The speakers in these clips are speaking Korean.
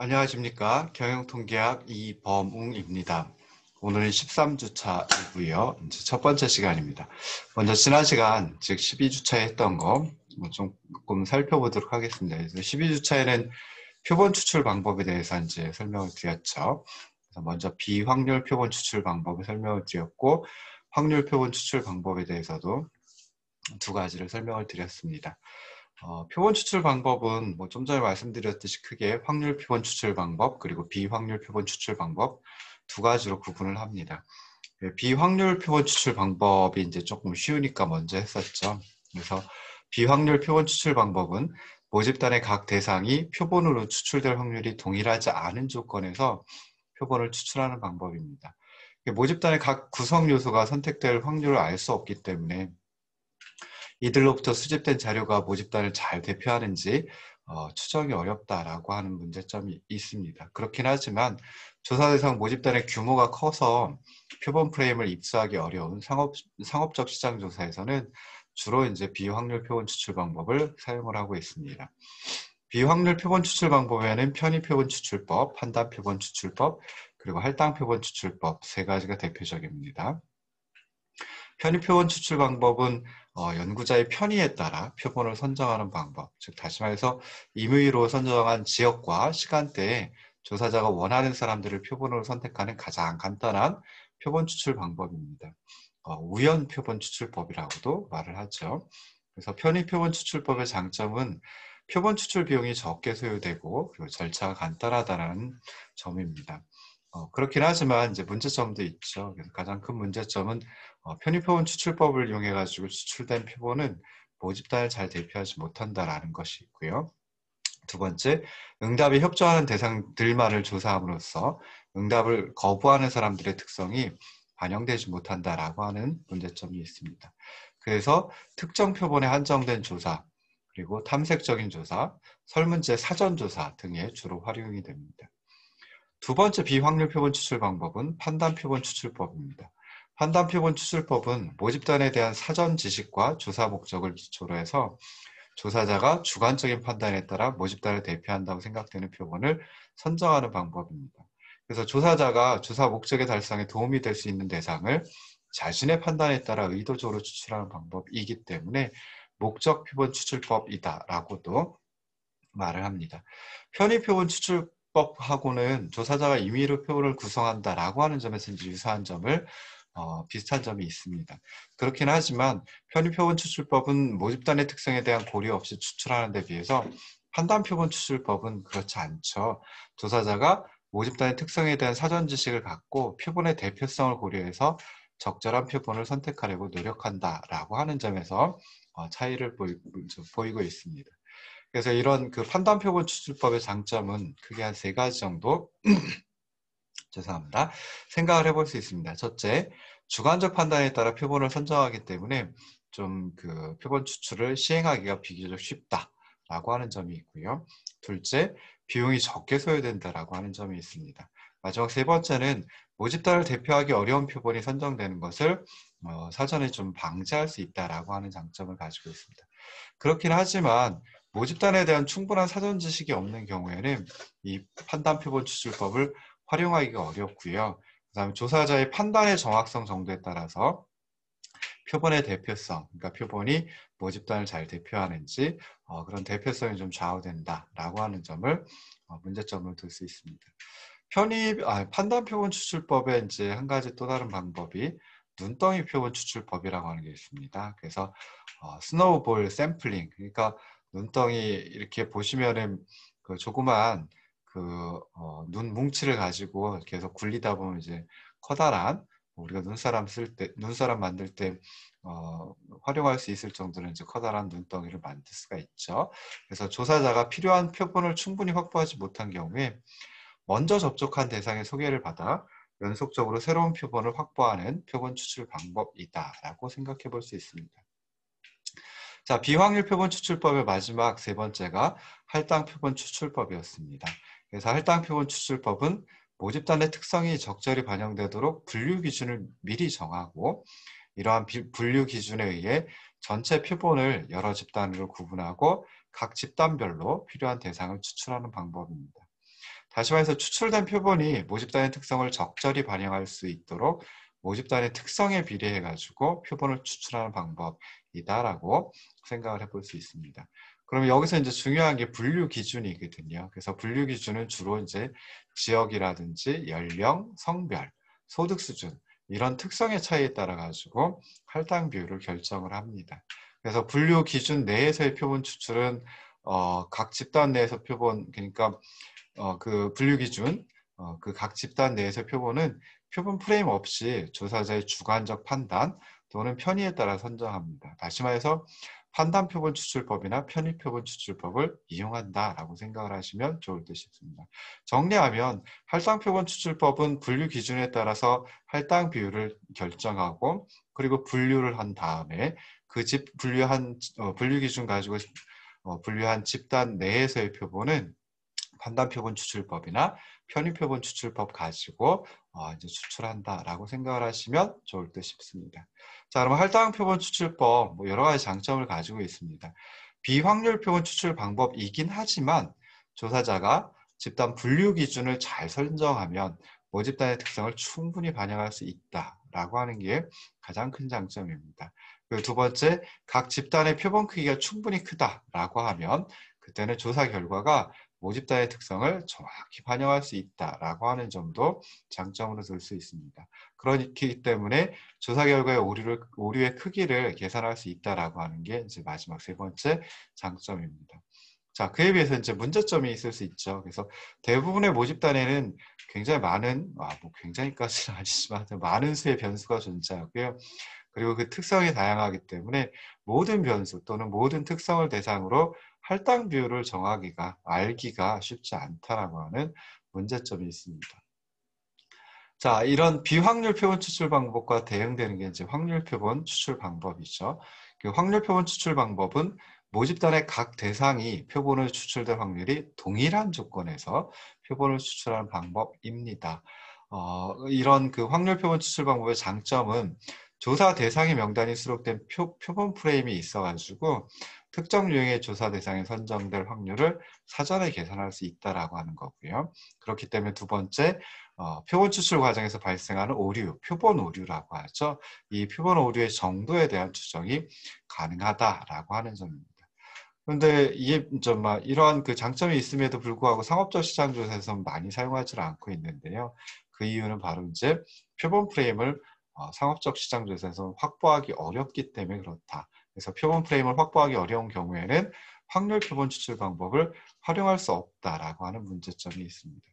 안녕하십니까. 경영통계학 이범웅입니다. 오늘은 13주차이고요. 이제 첫 번째 시간입니다. 먼저 지난 시간, 즉 12주차에 했던 거 조금 살펴보도록 하겠습니다. 그래서 12주차에는 표본 추출 방법에 대해서 이제 설명을 드렸죠. 그래서 먼저 비확률 표본 추출 방법을 설명을 드렸고, 확률 표본 추출 방법에 대해서도 두 가지를 설명을 드렸습니다. 표본 추출 방법은 뭐 좀 전에 말씀드렸듯이 크게 확률 표본 추출 방법 그리고 비확률 표본 추출 방법 두 가지로 구분을 합니다. 비확률 표본 추출 방법이 이제 조금 쉬우니까 먼저 했었죠. 그래서 비확률 표본 추출 방법은 모집단의 각 대상이 표본으로 추출될 확률이 동일하지 않은 조건에서 표본을 추출하는 방법입니다. 모집단의 각 구성 요소가 선택될 확률을 알 수 없기 때문에 이들로부터 수집된 자료가 모집단을 잘 대표하는지 추정이 어렵다라고 하는 문제점이 있습니다. 그렇긴 하지만 조사 대상 모집단의 규모가 커서 표본 프레임을 입수하기 어려운 상업적 시장 조사에서는 주로 이제 비확률 표본 추출 방법을 사용을 하고 있습니다. 비확률 표본 추출 방법에는 편의 표본 추출법, 판단 표본 추출법, 그리고 할당 표본 추출법 세 가지가 대표적입니다. 편의 표본 추출 방법은 연구자의 편의에 따라 표본을 선정하는 방법, 즉 다시 말해서 임의로 선정한 지역과 시간대에 조사자가 원하는 사람들을 표본으로 선택하는 가장 간단한 표본 추출 방법입니다. 우연 표본 추출법이라고도 말을 하죠. 그래서 편의 표본 추출법의 장점은 표본 추출 비용이 적게 소요되고 그리고 절차가 간단하다는 점입니다. 그렇긴 하지만 이제 문제점도 있죠. 그래서 가장 큰 문제점은 편의 표본 추출법을 이용해 가지고 추출된 표본은 모집단을 잘 대표하지 못한다라는 것이 있고요. 두 번째, 응답에 협조하는 대상들만을 조사함으로써 응답을 거부하는 사람들의 특성이 반영되지 못한다라고 하는 문제점이 있습니다. 그래서 특정 표본에 한정된 조사, 그리고 탐색적인 조사, 설문제 사전 조사 등에 주로 활용이 됩니다. 두 번째 비확률 표본 추출 방법은 판단 표본 추출법입니다. 판단 표본 추출법은 모집단에 대한 사전 지식과 조사 목적을 기초로 해서 조사자가 주관적인 판단에 따라 모집단을 대표한다고 생각되는 표본을 선정하는 방법입니다. 그래서 조사자가 조사 목적의 달성에 도움이 될 수 있는 대상을 자신의 판단에 따라 의도적으로 추출하는 방법이기 때문에 목적 표본 추출법이다라고도 말을 합니다. 편의 표본 추출법하고는 조사자가 임의로 표본을 구성한다라고 하는 점에서 이제 유사한 점을 비슷한 점이 있습니다. 그렇긴 하지만 편의 표본 추출법은 모집단의 특성에 대한 고려 없이 추출하는 데 비해서 판단 표본 추출법은 그렇지 않죠. 조사자가 모집단의 특성에 대한 사전 지식을 갖고 표본의 대표성을 고려해서 적절한 표본을 선택하려고 노력한다라고 하는 점에서 차이를 보이고 있습니다. 그래서 이런 그 판단 표본 추출법의 장점은 크게 한 세 가지 정도 죄송합니다. 생각을 해볼 수 있습니다. 첫째, 주관적 판단에 따라 표본을 선정하기 때문에 좀 그 표본 추출을 시행하기가 비교적 쉽다라고 하는 점이 있고요. 둘째, 비용이 적게 소요된다라고 하는 점이 있습니다. 마지막 세 번째는 모집단을 대표하기 어려운 표본이 선정되는 것을 사전에 좀 방지할 수 있다라고 하는 장점을 가지고 있습니다. 그렇긴 하지만 모집단에 대한 충분한 사전 지식이 없는 경우에는 이 판단 표본 추출법을 활용하기가 어렵고요. 그다음에 조사자의 판단의 정확성 정도에 따라서 표본의 대표성, 그러니까 표본이 모집단을 잘 대표하는지 그런 대표성이 좀 좌우된다라고 하는 점을 문제점을 둘 수 있습니다. 판단 표본 추출법의 이제 한 가지 또 다른 방법이 눈덩이 표본 추출법이라고 하는 게 있습니다. 그래서 스노우볼 샘플링, 그러니까 눈덩이 이렇게 보시면은 그 조그만 눈 뭉치를 가지고 계속 굴리다 보면 이제 커다란 우리가 눈사람 만들 때 활용할 수 있을 정도로 이제 커다란 눈덩이를 만들 수가 있죠. 그래서 조사자가 필요한 표본을 충분히 확보하지 못한 경우에 먼저 접촉한 대상의 소개를 받아 연속적으로 새로운 표본을 확보하는 표본 추출 방법이다라고 생각해 볼 수 있습니다. 자, 비확률 표본 추출법의 마지막 세 번째가 할당 표본 추출법이었습니다. 그래서 할당 표본 추출법은 모집단의 특성이 적절히 반영되도록 분류 기준을 미리 정하고 이러한 분류 기준에 의해 전체 표본을 여러 집단으로 구분하고 각 집단별로 필요한 대상을 추출하는 방법입니다. 다시 말해서 추출된 표본이 모집단의 특성을 적절히 반영할 수 있도록 모집단의 특성에 비례해가지고 표본을 추출하는 방법이다라고 생각을 해볼 수 있습니다. 그럼 여기서 이제 중요한 게 분류 기준이거든요. 그래서 분류 기준은 주로 이제 지역이라든지 연령, 성별, 소득 수준 이런 특성의 차이에 따라 가지고 할당 비율을 결정을 합니다. 그래서 분류 기준 내에서의 표본 추출은 각 집단 내에서 표본 그러니까 그 분류 기준 그 각 집단 내에서 표본은 표본 프레임 없이 조사자의 주관적 판단 또는 편의에 따라 선정합니다. 다시 말해서 판단 표본 추출법이나 편의 표본 추출법을 이용한다라고 생각을 하시면 좋을 듯 싶습니다. 정리하면 할당 표본 추출법은 분류 기준에 따라서 할당 비율을 결정하고 그리고 분류를 한 다음에 그 분류 기준 가지고 분류한 집단 내에서의 표본은 판단 표본 추출법이나 편의 표본 추출법 가지고 이제 추출한다라고 생각을 하시면 좋을 듯 싶습니다. 자, 그럼 할당 표본 추출법 여러 가지 장점을 가지고 있습니다. 비확률 표본 추출 방법이긴 하지만 조사자가 집단 분류 기준을 잘 선정하면 모집단의 특성을 충분히 반영할 수 있다라고 하는 게 가장 큰 장점입니다. 그리고 두 번째, 각 집단의 표본 크기가 충분히 크다라고 하면 그때는 조사 결과가 모집단의 특성을 정확히 반영할 수 있다라고 하는 점도 장점으로 들 수 있습니다. 그렇기 때문에 조사 결과의 오류의 크기를 계산할 수 있다라고 하는 게 이제 마지막 세 번째 장점입니다. 자, 그에 비해서 이제 문제점이 있을 수 있죠. 그래서 대부분의 모집단에는 굉장히 많은, 굉장히까지는 아니지만 많은 수의 변수가 존재하고요. 그리고 그 특성이 다양하기 때문에 모든 변수 또는 모든 특성을 대상으로 할당 비율을 알기가 쉽지 않다라고 하는 문제점이 있습니다. 자, 이런 비확률 표본 추출 방법과 대응되는 게 이제 확률 표본 추출 방법이죠. 그 확률 표본 추출 방법은 모집단의 각 대상이 표본을 추출될 확률이 동일한 조건에서 표본을 추출하는 방법입니다. 이런 그 확률 표본 추출 방법의 장점은 조사 대상의 명단이 수록된 표본 프레임이 있어가지고 특정 유형의 조사 대상에 선정될 확률을 사전에 계산할 수 있다라고 하는 거고요. 그렇기 때문에 두 번째, 표본 추출 과정에서 발생하는 오류, 표본 오류라고 하죠. 이 표본 오류의 정도에 대한 추정이 가능하다라고 하는 점입니다. 그런데 이게 이러한 그 장점이 있음에도 불구하고 상업적 시장 조사에서는 많이 사용하지 않고 있는데요. 그 이유는 바로 이제 표본 프레임을 상업적 시장 조사에서 확보하기 어렵기 때문에 그렇다. 그래서 표본 프레임을 확보하기 어려운 경우에는 확률 표본 추출 방법을 활용할 수 없다라고 하는 문제점이 있습니다.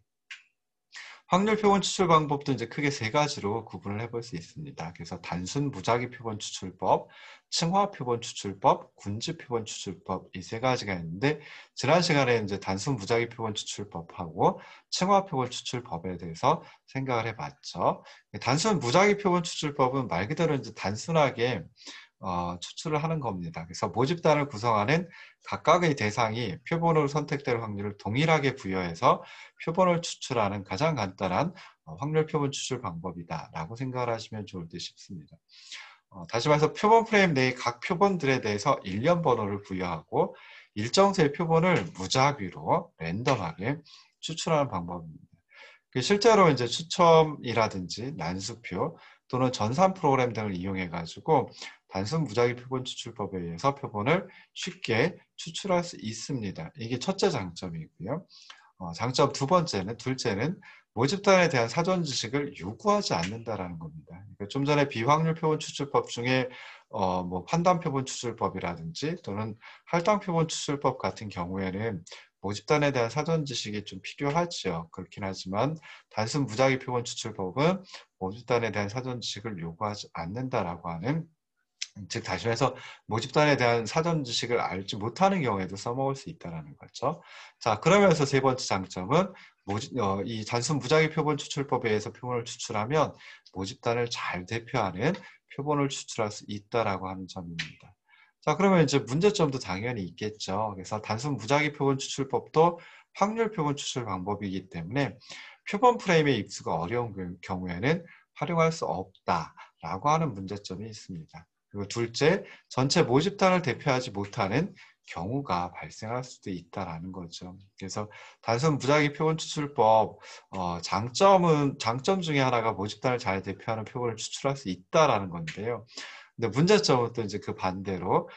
확률 표본 추출 방법도 이제 크게 세 가지로 구분을 해볼 수 있습니다. 그래서 단순 무작위 표본 추출법, 층화 표본 추출법, 군지 표본 추출법 이 세 가지가 있는데 지난 시간에 이제 단순 무작위 표본 추출법하고 층화 표본 추출법에 대해서 생각을 해봤죠. 단순 무작위 표본 추출법은 말 그대로 이제 단순하게 추출을 하는 겁니다. 그래서 모집단을 구성하는 각각의 대상이 표본으로 선택될 확률을 동일하게 부여해서 표본을 추출하는 가장 간단한 확률 표본 추출 방법이다라고 생각을 하시면 좋을 듯 싶습니다. 다시 말해서 표본 프레임 내의 각 표본들에 대해서 일련 번호를 부여하고 일정 수의 표본을 무작위로 랜덤하게 추출하는 방법입니다. 실제로 이제 추첨이라든지 난수표 또는 전산 프로그램 등을 이용해 가지고 단순 무작위 표본 추출법에 의해서 표본을 쉽게 추출할 수 있습니다. 이게 첫째 장점이고요. 둘째는 모집단에 대한 사전 지식을 요구하지 않는다라는 겁니다. 그러니까 좀 전에 비확률 표본 추출법 중에 판단 표본 추출법이라든지 또는 할당 표본 추출법 같은 경우에는 모집단에 대한 사전 지식이 좀 필요하죠. 그렇긴 하지만 단순 무작위 표본 추출법은 모집단에 대한 사전 지식을 요구하지 않는다라고 하는, 즉 다시 말해서 모집단에 대한 사전 지식을 알지 못하는 경우에도 써먹을 수 있다는 거죠. 자, 그러면서 세 번째 장점은 이 단순 무작위 표본 추출법에 의해서 표본을 추출하면 모집단을 잘 대표하는 표본을 추출할 수 있다라고 하는 점입니다. 자, 그러면 이제 문제점도 당연히 있겠죠. 그래서 단순 무작위 표본 추출법도 확률 표본 추출 방법이기 때문에 표본 프레임의 입수가 어려운 경우에는 활용할 수 없다라고 하는 문제점이 있습니다. 그리고 둘째, 전체 모집단을 대표하지 못하는 경우가 발생할 수도 있다라는 거죠. 그래서 단순 무작위 표본 추출법 장점 중에 하나가 모집단을 잘 대표하는 표본을 추출할 수 있다라는 건데요. 근데 문제점은 또 이제 그 반대로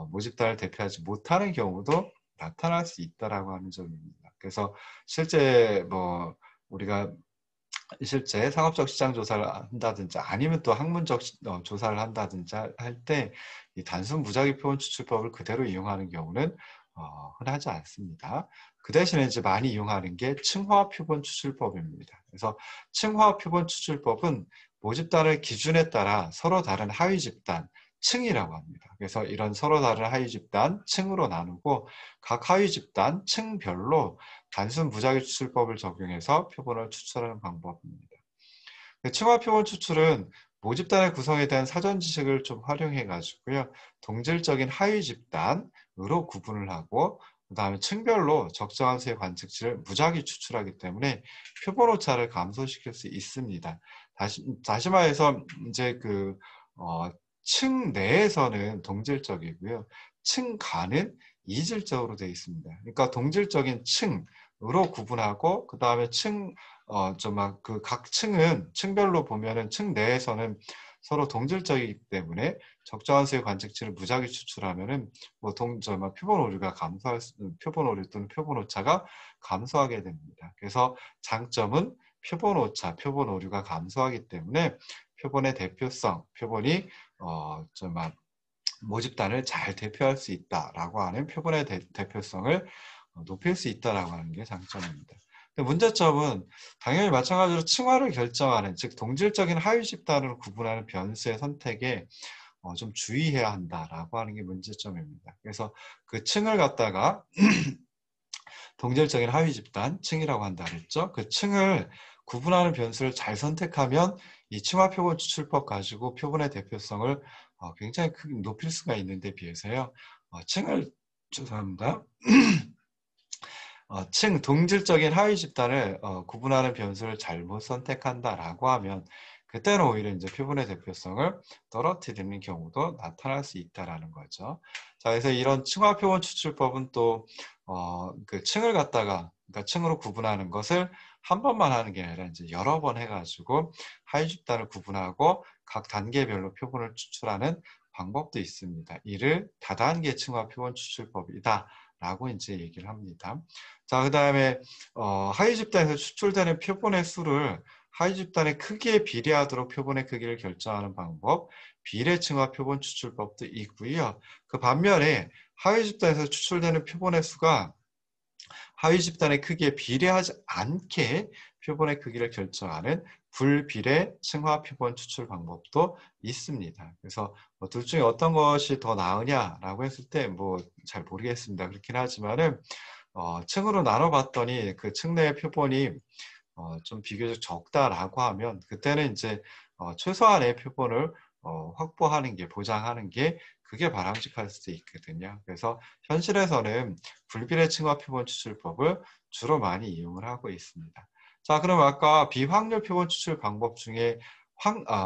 모집단을 대표하지 못하는 경우도 나타날 수 있다라고 하는 점입니다. 그래서 실제 뭐 우리가 실제 상업적 시장 조사를 한다든지 아니면 또 학문적 조사를 한다든지 할 때 이 단순 무작위 표본 추출법을 그대로 이용하는 경우는 흔하지 않습니다. 그 대신에 이제 많이 이용하는 게 층화 표본 추출법입니다. 그래서 층화 표본 추출법은 모집단을 기준에 따라 서로 다른 하위 집단, 층이라고 합니다. 그래서 이런 서로 다른 하위 집단, 층으로 나누고 각 하위 집단, 층별로 단순 무작위 추출법을 적용해서 표본을 추출하는 방법입니다. 층화 표본 추출은 모집단의 구성에 대한 사전 지식을 좀 활용해 가지고요. 동질적인 하위 집단으로 구분을 하고 그 다음에 층별로 적정한 수의 관측치를 무작위 추출하기 때문에 표본 오차를 감소시킬 수 있습니다. 다시 말해서 이제 층 내에서는 동질적이고요. 층 간은 이질적으로 되어 있습니다. 그러니까 동질적인 층으로 구분하고 그 다음에 각 층은 층별로 보면은 층 내에서는 서로 동질적이기 때문에 적정한 수의 관측치를 무작위 추출하면은 표본 오류 또는 표본 오차가 감소하게 됩니다. 그래서 장점은 표본 오차, 표본 오류가 감소하기 때문에 표본의 대표성, 표본이 모집단을 잘 대표할 수 있다라고 하는 표본의 대표성을 높일 수 있다라고 하는 게 장점입니다. 근데 문제점은 당연히 마찬가지로 층화를 결정하는, 즉 동질적인 하위 집단으로 구분하는 변수의 선택에 좀 주의해야 한다라고 하는 게 문제점입니다. 그래서 그 층을 갖다가 동질적인 하위 집단, 층이라고 한다 그랬죠. 그 층을 구분하는 변수를 잘 선택하면 이 층화 표본 추출법 가지고 표본의 대표성을 굉장히 크게 높일 수가 있는데 비해서요. 죄송합니다. 동질적인 하위 집단을 구분하는 변수를 잘못 선택한다라고 하면 그때는 오히려 이제 표본의 대표성을 떨어뜨리는 경우도 나타날 수 있다라는 거죠. 자, 그래서 이런 층화 표본 추출법은 또 그 층을 갖다가 그러니까 층으로 구분하는 것을 한 번만 하는 게 아니라 이제 여러 번 해가지고 하위 집단을 구분하고 각 단계별로 표본을 추출하는 방법도 있습니다. 이를 다단계 층화 표본 추출법이다. 라고 이제 얘기를 합니다. 자, 그 다음에 하위 집단에서 추출되는 표본의 수를 하위 집단의 크기에 비례하도록 표본의 크기를 결정하는 방법, 비례층화 표본 추출법도 있고요. 그 반면에 하위 집단에서 추출되는 표본의 수가 하위 집단의 크기에 비례하지 않게 표본의 크기를 결정하는 불비례 층화 표본 추출 방법도 있습니다. 그래서 둘 중에 어떤 것이 더 나으냐라고 했을 때 잘 모르겠습니다. 그렇긴 하지만은 층으로 나눠봤더니 그 층 내의 표본이 좀 비교적 적다라고 하면 그때는 이제 최소한의 표본을 확보하는 게 보장하는 게 그게 바람직할 수도 있거든요. 그래서 현실에서는 불비례 층화 표본 추출법을 주로 많이 이용을 하고 있습니다. 자, 그럼 아까 비확률 표본 추출 방법 중에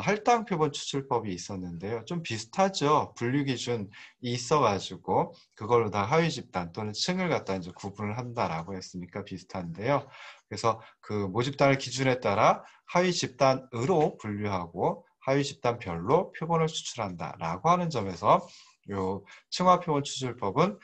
할당 표본 추출법이 있었는데요. 좀 비슷하죠. 분류 기준이 있어가지고 그걸로 다 하위 집단 또는 층을 갖다 이제 구분을 한다라고 했으니까 비슷한데요. 그래서 그 모집단을 기준에 따라 하위 집단으로 분류하고 하위 집단별로 표본을 추출한다라고 하는 점에서 요 층화 표본 추출법은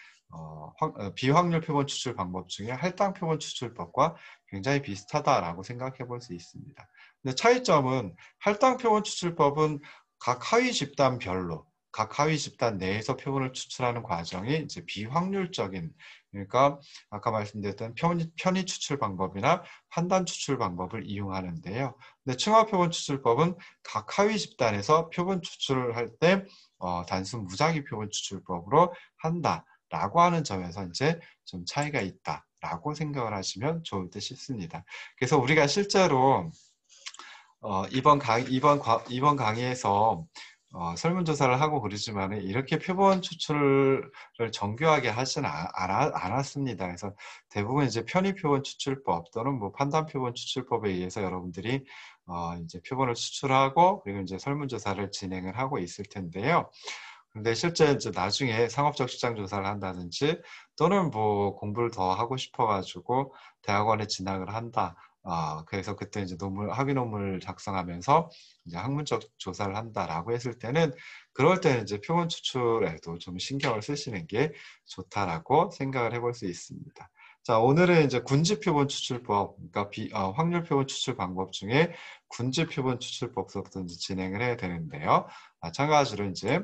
비확률 표본 추출 방법 중에 할당 표본 추출법과 굉장히 비슷하다라고 생각해 볼 수 있습니다. 근데 차이점은 할당 표본 추출법은 각 하위 집단별로 각 하위 집단 내에서 표본을 추출하는 과정이 이제 비확률적인, 그러니까 아까 말씀드렸던 편의 추출 방법이나 판단 추출 방법을 이용하는데요. 근데 층화 표본 추출법은 각 하위 집단에서 표본 추출을 할 때 단순 무작위 표본 추출법으로 한다라고 하는 점에서 이제 좀 차이가 있다라고 생각을 하시면 좋을 듯 싶습니다. 그래서 우리가 실제로 이번 강의에서 설문조사를 하고 그러지만 이렇게 표본 추출을 정교하게 하지는 않았습니다. 그래서 대부분 이제 편의 표본 추출법 또는 판단 표본 추출법에 의해서 여러분들이 이제 표본을 추출하고 그리고 이제 설문조사를 진행을 하고 있을 텐데요. 근데 실제 이제 나중에 상업적 시장 조사를 한다든지 또는 뭐 공부를 더 하고 싶어가지고 대학원에 진학을 한다. 그래서 그때 이제 학위 논문을 작성하면서 이제 학문적 조사를 한다라고 했을 때는 그럴 때는 이제 표본 추출에도 좀 신경을 쓰시는 게 좋다라고 생각을 해볼 수 있습니다. 자, 오늘은 이제 군지 표본 추출법, 그러니까 확률 표본 추출 방법 중에 군지 표본 추출법부터 이제 진행을 해야 되는데요. 마찬가지로 이제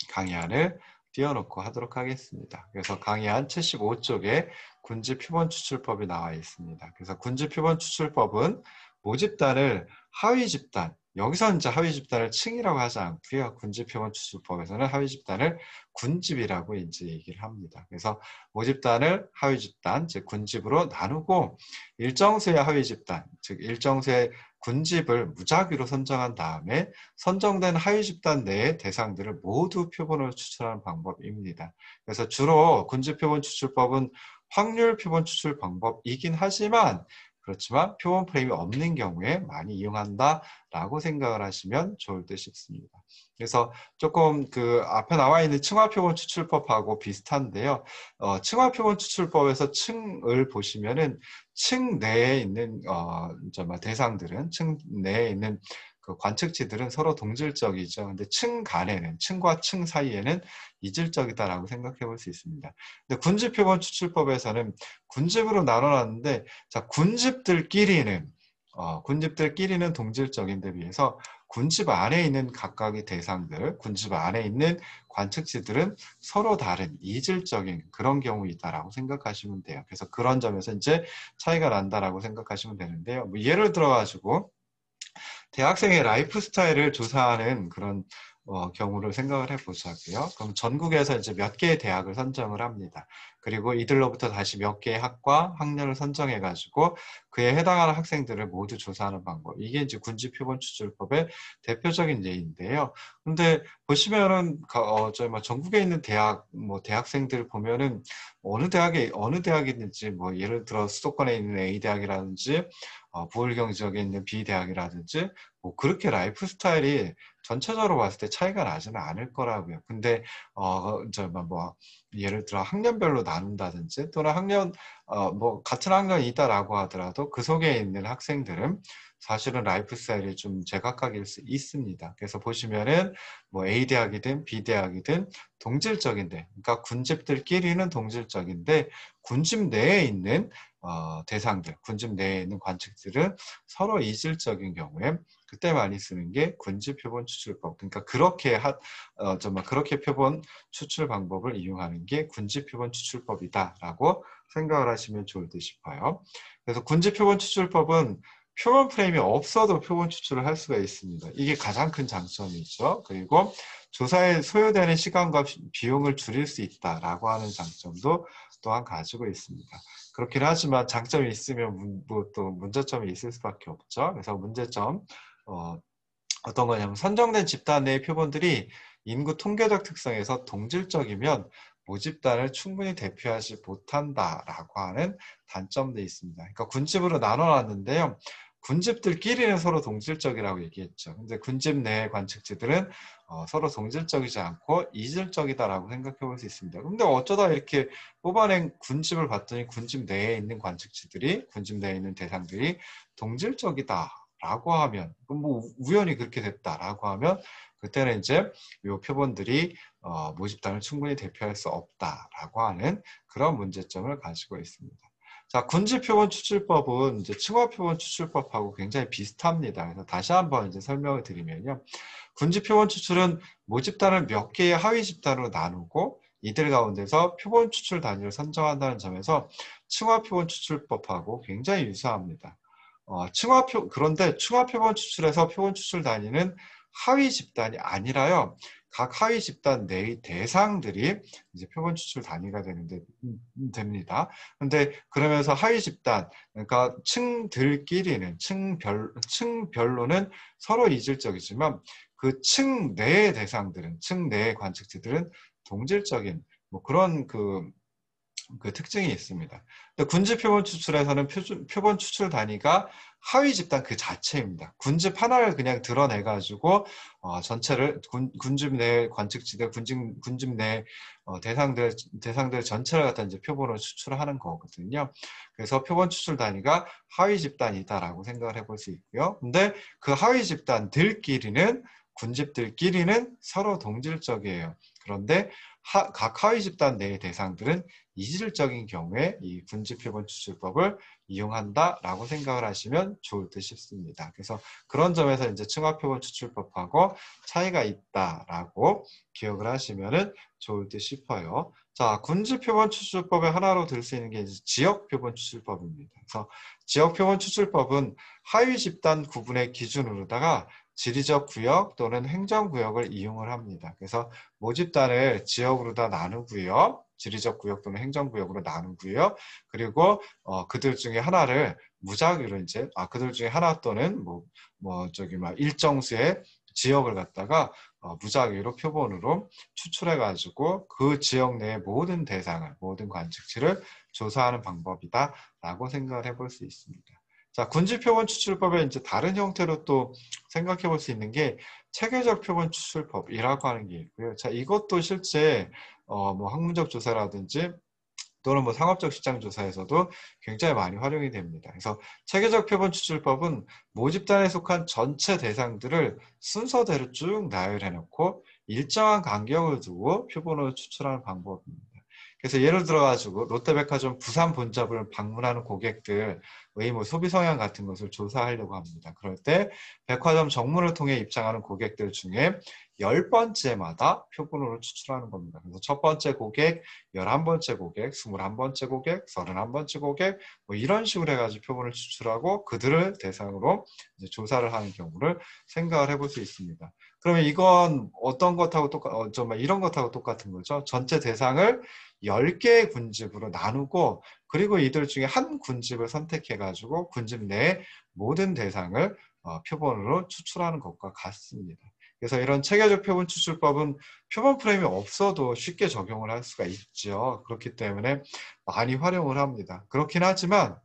강의안을 띄워놓고 하도록 하겠습니다. 그래서 강의안 75쪽에 군지 표본 추출법이 나와 있습니다. 그래서 군지 표본 추출법은 모집단을 하위 집단, 여기서 이제 하위 집단을 층이라고 하지 않고요. 군지 표본 추출법에서는 하위 집단을 군집이라고 이제 얘기를 합니다. 그래서 모집단을 하위 집단, 즉 군집으로 나누고 일정 수의 하위 집단, 즉 일정 수의 군집을 무작위로 선정한 다음에 선정된 하위 집단 내의 대상들을 모두 표본으로 추출하는 방법입니다. 그래서 주로 군집 표본 추출법은 확률 표본 추출 방법이긴 하지만 그렇지만 표본 프레임이 없는 경우에 많이 이용한다라고 생각을 하시면 좋을 듯 싶습니다. 그래서 조금 그 앞에 나와 있는 층화 표본 추출법하고 비슷한데요. 층화 표본 추출법에서 층을 보시면은 층 내에 있는 대상들은 층 내에 있는 그 관측치들은 서로 동질적이죠. 근데 층 간에는 층과 층 사이에는 이질적이다라고 생각해 볼 수 있습니다. 근데 군집 표본 추출법에서는 군집으로 나눠놨는데 자 군집들끼리는 동질적인데 비해서 군집 안에 있는 각각의 대상들, 군집 안에 있는 관측치들은 서로 다른 이질적인 그런 경우이다라고 생각하시면 돼요. 그래서 그런 점에서 이제 차이가 난다라고 생각하시면 되는데요. 뭐 예를 들어가지고 대학생의 라이프 스타일을 조사하는 그런 경우를 생각을 해보자고요. 그럼 전국에서 이제 몇 개의 대학을 선정을 합니다. 그리고 이들로부터 다시 몇 개의 학과, 학년을 선정해가지고 그에 해당하는 학생들을 모두 조사하는 방법. 이게 이제 군지표본 추출법의 대표적인 예인데요. 근데 보시면은 전국에 있는 대학, 대학생들 보면은 어느 대학이든지 예를 들어 수도권에 있는 A 대학이라든지 부울경 지역에 있는 B 대학이라든지 그렇게 라이프 스타일이 전체적으로 봤을 때 차이가 나지는 않을 거라고요. 근데 예를 들어 학년별로 나눈다든지 또는 같은 학년이다라고 하더라도 그 속에 있는 학생들은 사실은 라이프 스타일이 좀 제각각일 수 있습니다. 그래서 보시면은 A 대학이든 B 대학이든 동질적인데, 그러니까 군집들끼리는 동질적인데 군집 내에 있는 대상들, 군집 내에 있는 관측들은 서로 이질적인 경우에 그때 많이 쓰는 게 군집 표본 추출법. 그러니까 그렇게 표본 추출 방법을 이용하는 게 군집 표본 추출법이다라고 생각을 하시면 좋을 듯 싶어요. 그래서 군집 표본 추출법은 표본 프레임이 없어도 표본 추출을 할 수가 있습니다. 이게 가장 큰 장점이죠. 그리고 조사에 소요되는 시간과 비용을 줄일 수 있다라고 하는 장점도 또한 가지고 있습니다. 그렇긴 하지만 장점이 있으면 또 문제점이 있을 수밖에 없죠. 그래서 문제점 어떤 거냐면 선정된 집단 내의 표본들이 인구 통계적 특성에서 동질적이면 모집단을 충분히 대표하지 못한다라고 하는 단점도 있습니다. 그러니까 군집으로 나눠놨는데요. 군집들끼리는 서로 동질적이라고 얘기했죠. 근데 군집 내의 관측지들은 서로 동질적이지 않고 이질적이다라고 생각해 볼 수 있습니다. 근데 어쩌다 이렇게 뽑아낸 군집을 봤더니 군집 내에 있는 관측지들이, 군집 내에 있는 대상들이 동질적이다라고 하면, 우연히 그렇게 됐다라고 하면, 그때는 이제 이 표본들이 모집단을 충분히 대표할 수 없다라고 하는 그런 문제점을 가지고 있습니다. 자, 군지 표본 추출법은 이제 층화 표본 추출법하고 굉장히 비슷합니다. 그래서 다시 한번 이제 설명을 드리면요. 군지 표본 추출은 모집단을 몇 개의 하위 집단으로 나누고 이들 가운데서 표본 추출 단위를 선정한다는 점에서 층화 표본 추출법하고 굉장히 유사합니다. 그런데 층화 표본 추출에서 표본 추출 단위는 하위 집단이 아니라요. 각 하위 집단 내의 대상들이 이제 표본 추출 단위가 됩니다. 근데 그러면서 하위 집단, 그러니까 층별로는 서로 이질적이지만 그 층 내의 대상들은, 층 내의 관측지들은 동질적인 그런 그 특징이 있습니다. 근데 군집 표본 추출에서는 표본 추출 단위가 하위 집단 그 자체입니다. 군집 하나를 그냥 드러내 가지고 전체를 군집 내 관측지대, 군집 내 대상들 전체를 갖다 이제 표본으로 추출하는 거거든요. 그래서 표본 추출 단위가 하위 집단이다라고 생각을 해볼 수 있고요. 근데 그 하위 집단들끼리는 군집들끼리는 서로 동질적이에요. 그런데 각 하위 집단 내의 대상들은 이질적인 경우에 이 군집 표본 추출법을 이용한다라고 생각을 하시면 좋을 듯 싶습니다. 그래서 그런 점에서 이제 층화 표본 추출법하고 차이가 있다라고 기억을 하시면 좋을 듯 싶어요. 자, 군집 표본 추출법의 하나로 들 수 있는 게 이제 지역 표본 추출법입니다. 그래서 지역 표본 추출법은 하위 집단 구분의 기준으로다가 지리적 구역 또는 행정구역을 이용을 합니다. 그래서 모집단을 지역으로 다 나누고요. 지리적 구역 또는 행정구역으로 나누고요. 그리고 그들 중에 하나를 무작위로 이제 그들 중에 하나 또는 일정 수의 지역을 갖다가 무작위로 표본으로 추출해 가지고 그 지역 내의 모든 대상을, 모든 관측치를 조사하는 방법이다라고 생각을 해볼 수 있습니다. 자, 군집 표본 추출법의 이제 다른 형태로 또 생각해 볼 수 있는 게 체계적 표본 추출법이라고 하는 게 있고요. 자, 이것도 실제 학문적 조사라든지 또는 상업적 시장 조사에서도 굉장히 많이 활용이 됩니다. 그래서 체계적 표본 추출법은 모집단에 속한 전체 대상들을 순서대로 쭉 나열해 놓고 일정한 간격을 두고 표본으로 추출하는 방법입니다. 그래서 예를 들어 가지고 롯데백화점 부산 본점을 방문하는 고객들의 소비 성향 같은 것을 조사하려고 합니다. 그럴 때 백화점 정문을 통해 입장하는 고객들 중에 10번째마다 표본으로 추출하는 겁니다. 그래서 첫 번째 고객, 11번째 고객, 21번째 고객, 31번째 고객 이런 식으로 해가지고 표본을 추출하고 그들을 대상으로 이제 조사를 하는 경우를 생각을 해볼 수 있습니다. 그러면 이건 어떤 것하고 이런 것하고 똑같은 거죠. 전체 대상을 10개의 군집으로 나누고 그리고 이들 중에 한 군집을 선택해가지고 군집 내의 모든 대상을 표본으로 추출하는 것과 같습니다. 그래서 이런 체계적 표본 추출법은 표본 프레임이 없어도 쉽게 적용을 할 수가 있죠. 그렇기 때문에 많이 활용을 합니다. 그렇긴 하지만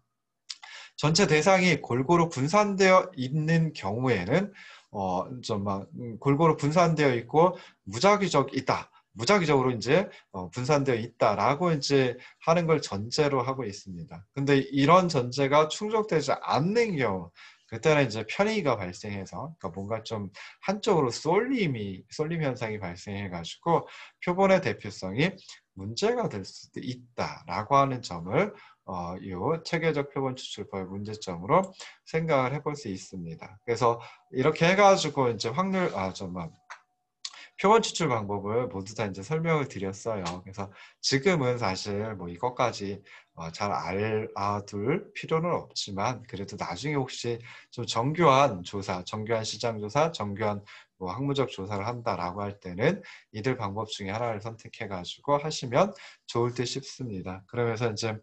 전체 대상이 골고루 분산되어 있는 경우에는 골고루 분산되어 있고 무작위적으로 이제 분산되어 있다라고 이제 하는 걸 전제로 하고 있습니다. 근데 이런 전제가 충족되지 않는 경우 그때는 이제 편의가 발생해서 그러니까 뭔가 좀 한쪽으로 쏠림 현상이 발생해가지고 표본의 대표성이 문제가 될 수도 있다라고 하는 점을 이 체계적 표본 추출법의 문제점으로 생각을 해볼 수 있습니다. 그래서 이렇게 해가지고 이제 표본 추출 방법을 모두 다 이제 설명을 드렸어요. 그래서 지금은 사실 이것까지 잘 알아둘 필요는 없지만 그래도 나중에 혹시 좀 정교한 시장 조사, 정교한 학문적 조사를 한다라고 할 때는 이들 방법 중에 하나를 선택해가지고 하시면 좋을 듯 싶습니다. 그러면서 이제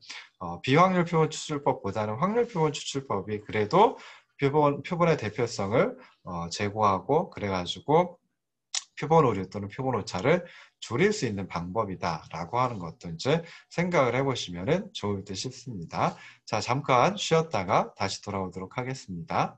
비확률 표본 추출법보다는 확률 표본 추출법이 그래도 표본의 대표성을 제고하고 그래가지고 표본 오류 또는 표본 오차를 줄일 수 있는 방법이다라고 하는 것도 이제 생각을 해보시면 좋을 듯 싶습니다. 자, 잠깐 쉬었다가 다시 돌아오도록 하겠습니다.